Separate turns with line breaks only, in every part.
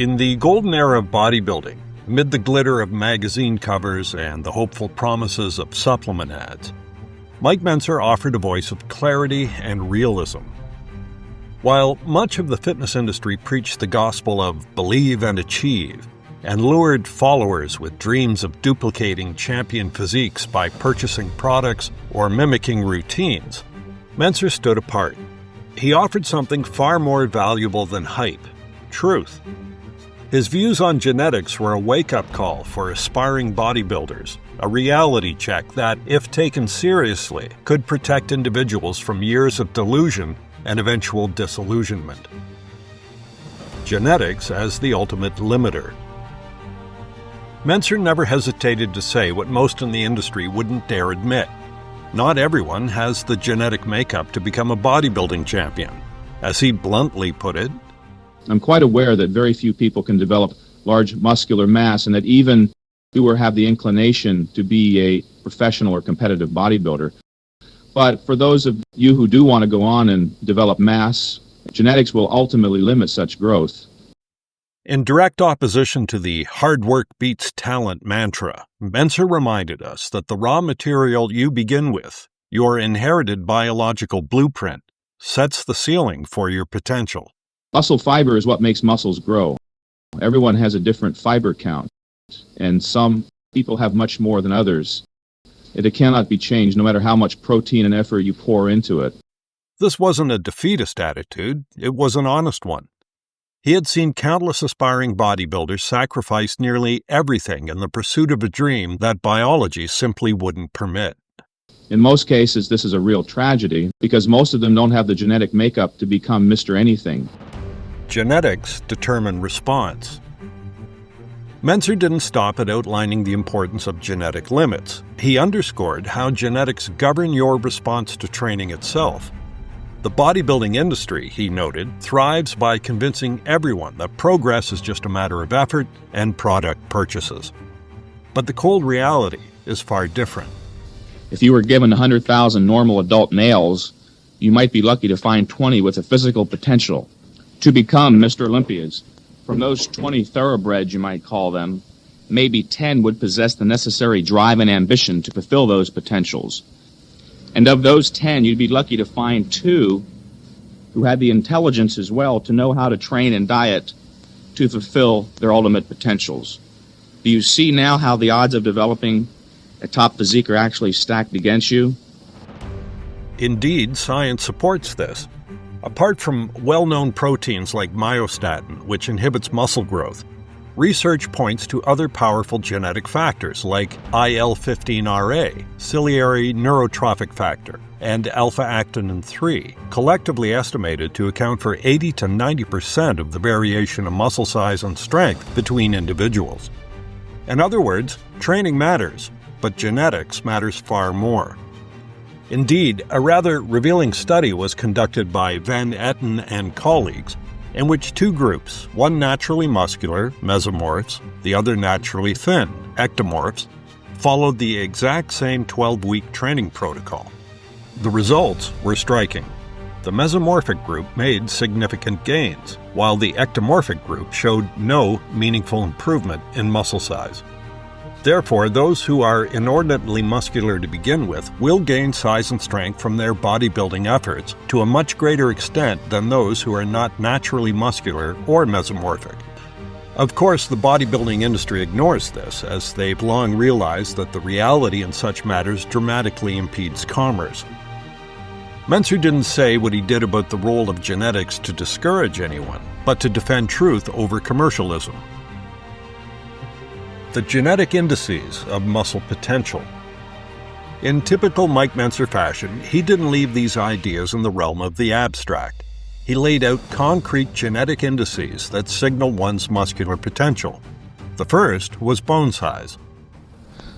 In the golden era of bodybuilding, amid the glitter of magazine covers and the hopeful promises of supplement ads, Mike Mentzer offered a voice of clarity and realism. While much of the fitness industry preached the gospel of believe and achieve, and lured followers with dreams of duplicating champion physiques by purchasing products or mimicking routines, Mentzer stood apart. He offered something far more valuable than hype: truth. His views on genetics were a wake-up call for aspiring bodybuilders, a reality check that, if taken seriously, could protect individuals from years of delusion and eventual disillusionment. Genetics as the ultimate limiter. Mentzer never hesitated to say what most in the industry wouldn't dare admit. Not everyone has the genetic makeup to become a bodybuilding champion. As he bluntly put it,
I'm quite aware that very few people can develop large muscular mass, and that even who have the inclination to be a professional or competitive bodybuilder. But for those of you who do want to go on and develop mass, genetics will ultimately limit such growth.
In direct opposition to the hard work beats talent mantra, Mentzer reminded us that the raw material you begin with, your inherited biological blueprint, sets the ceiling for your potential.
Muscle fiber is what makes muscles grow. Everyone has a different fiber count, and some people have much more than others. It cannot be changed no matter how much protein and effort you pour into it.
This wasn't a defeatist attitude, it was an honest one. He had seen countless aspiring bodybuilders sacrifice nearly everything in the pursuit of a dream that biology simply wouldn't permit.
In most cases, this is a real tragedy because most of them don't have the genetic makeup to become Mr. Anything.
Genetics determine response. Mentzer didn't stop at outlining the importance of genetic limits. He underscored how genetics govern your response to training itself. The bodybuilding industry, he noted, thrives by convincing everyone that progress is just a matter of effort and product purchases. But the cold reality is far different.
If you were given 100,000 normal adult males, you might be lucky to find 20 with a physical potential to become Mr. Olympias. From those 20 thoroughbreds, you might call them, maybe 10 would possess the necessary drive and ambition to fulfill those potentials. And of those 10, you'd be lucky to find 2 who had the intelligence as well to know how to train and diet to fulfill their ultimate potentials. Do you see now how the odds of developing a top physique are actually stacked against you?
Indeed, science supports this. Apart from well-known proteins like myostatin, which inhibits muscle growth, research points to other powerful genetic factors like IL-15RA, ciliary neurotrophic factor, and alpha-actinin 3, collectively estimated to account for 80 to 90% of the variation in muscle size and strength between individuals. In other words, training matters, but genetics matters far more. Indeed, a rather revealing study was conducted by Van Etten and colleagues, in which 2 groups, one naturally muscular, mesomorphs, the other naturally thin, ectomorphs, followed the exact same 12-week training protocol. The results were striking. The mesomorphic group made significant gains, while the ectomorphic group showed no meaningful improvement in muscle size. Therefore, those who are inordinately muscular to begin with will gain size and strength from their bodybuilding efforts to a much greater extent than those who are not naturally muscular or mesomorphic. Of course, the bodybuilding industry ignores this, as they've long realized that the reality in such matters dramatically impedes commerce. Mentzer didn't say what he did about the role of genetics to discourage anyone, but to defend truth over commercialism. The genetic indices of muscle potential. In typical Mike Mentzer fashion, he didn't leave these ideas in the realm of the abstract. He laid out concrete genetic indices that signal one's muscular potential. The first was bone size.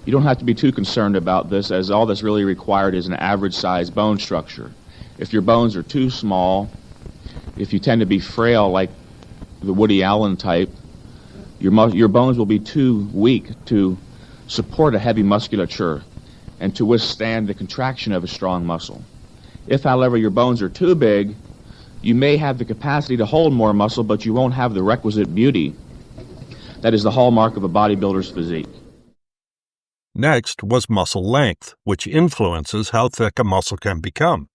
You don't have to be too concerned about this, as all that's really required is an average size bone structure. If your bones are too small, if you tend to be frail like the Woody Allen type, your bones will be too weak to support a heavy musculature and to withstand the contraction of a strong muscle. If, however, your bones are too big, you may have the capacity to hold more muscle, but you won't have the requisite beauty that is the hallmark of a bodybuilder's physique.
Next was muscle length, which influences how thick a muscle can become.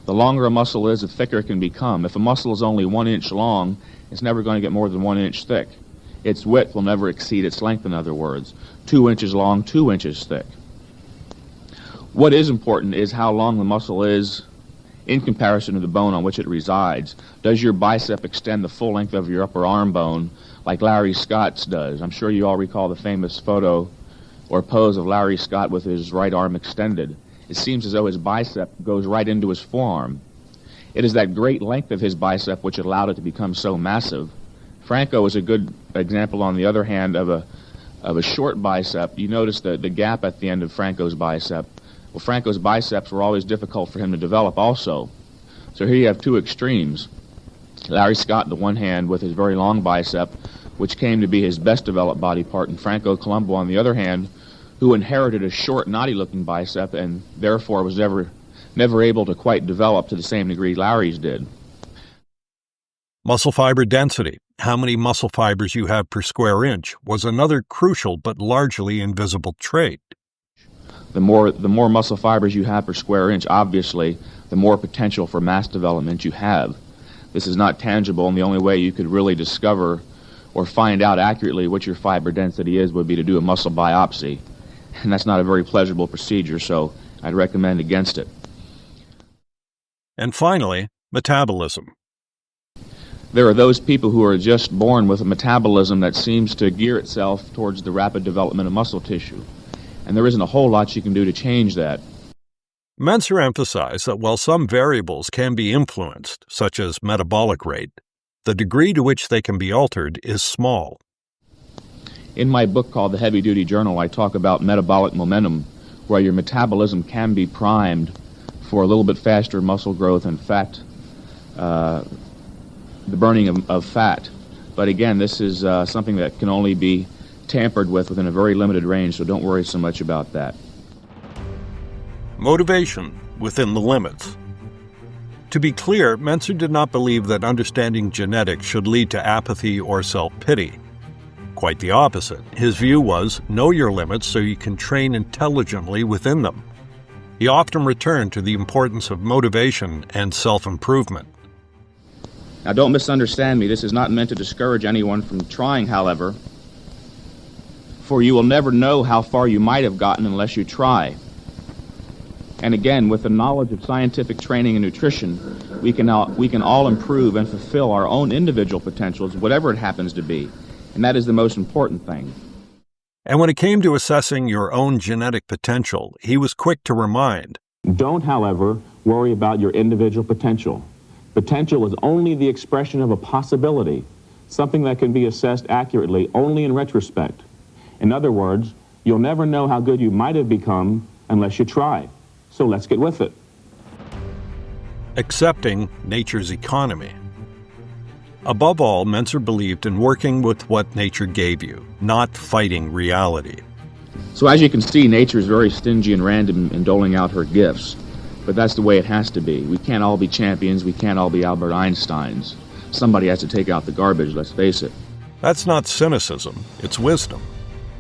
The longer a muscle is, the thicker it can become. If a muscle is only 1 inch long, it's never going to get more than 1 inch thick. Its width will never exceed its length, in other words. 2 inches long, 2 inches thick. What is important is how long the muscle is in comparison to the bone on which it resides. Does your bicep extend the full length of your upper arm bone like Larry Scott's does? I'm sure you all recall the famous photo or pose of Larry Scott with his right arm extended. It seems as though his bicep goes right into his forearm. It is that great length of his bicep which allowed it to become so massive. Franco is a good example, on the other hand, of a short bicep. You notice the gap at the end of Franco's bicep. Well, Franco's biceps were always difficult for him to develop also. So here you have two extremes. Larry Scott, on the one hand, with his very long bicep, which came to be his best developed body part, and Franco Columbu, on the other hand, who inherited a short, knotty-looking bicep and therefore was never able to quite develop to the same degree Larry's did.
Muscle fiber density, how many muscle fibers you have per square inch, was another crucial but largely invisible trait.
The more muscle fibers you have per square inch, obviously, the more potential for mass development you have. This is not tangible, and the only way you could really discover or find out accurately what your fiber density is would be to do a muscle biopsy. And that's not a very pleasurable procedure, so I'd recommend against it.
And finally, metabolism.
There are those people who are just born with a metabolism that seems to gear itself towards the rapid development of muscle tissue. And there isn't a whole lot you can do to change that.
Mentzer emphasized that while some variables can be influenced, such as metabolic rate, the degree to which they can be altered is small.
In my book called The Heavy Duty Journal, I talk about metabolic momentum, where your metabolism can be primed for a little bit faster muscle growth and fat, the burning of fat. But again, this is something that can only be tampered with within a very limited range, so don't worry so much about that.
Motivation within the limits. To be clear, Mentzer did not believe that understanding genetics should lead to apathy or self-pity. Quite the opposite. His view was, know your limits so you can train intelligently within them. He often returned to the importance of motivation and self-improvement.
Now, don't misunderstand me. This is not meant to discourage anyone from trying, however, for you will never know how far you might have gotten unless you try. And again, with the knowledge of scientific training and nutrition, we can all improve and fulfill our own individual potentials, whatever it happens to be. And that is the most important thing.
And when it came to assessing your own genetic potential, he was quick to remind,
don't, however, worry about your individual potential. Potential is only the expression of a possibility, something that can be assessed accurately only in retrospect. In other words, you'll never know how good you might have become unless you try. So let's get with it.
Accepting nature's economy. Above all, Mentzer believed in working with what nature gave you, not fighting reality.
So as you can see, nature is very stingy and random in doling out her gifts. But that's the way it has to be. We can't all be champions. We can't all be Albert Einsteins. Somebody has to take out the garbage, let's face it.
That's not cynicism, it's wisdom.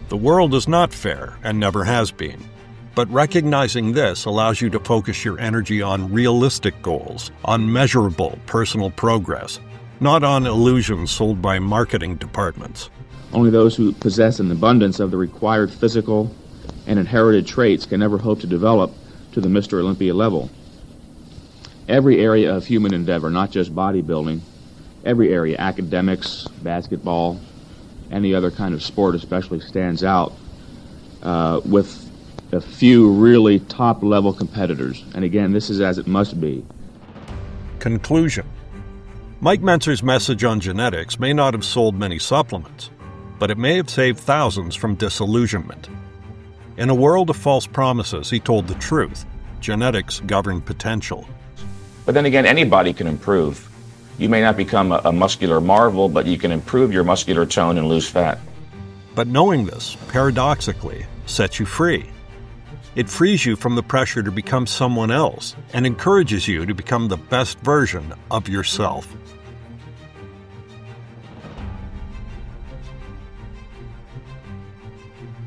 The world is not fair and never has been. But recognizing this allows you to focus your energy on realistic goals, on measurable personal progress, not on illusions sold by marketing departments.
Only those who possess an abundance of the required physical and inherited traits can ever hope to develop to the Mr. Olympia level. Every area of human endeavor, not just bodybuilding, every area, academics, basketball, any other kind of sport especially, stands out with a few really top-level competitors. And again, this is as it must be.
Conclusion. Mike Mentzer's message on genetics may not have sold many supplements, but it may have saved thousands from disillusionment. In a world of false promises, he told the truth. Genetics govern potential.
But then again, anybody can improve. You may not become a muscular marvel, but you can improve your muscular tone and lose fat.
But knowing this, paradoxically, sets you free. It frees you from the pressure to become someone else and encourages you to become the best version of yourself.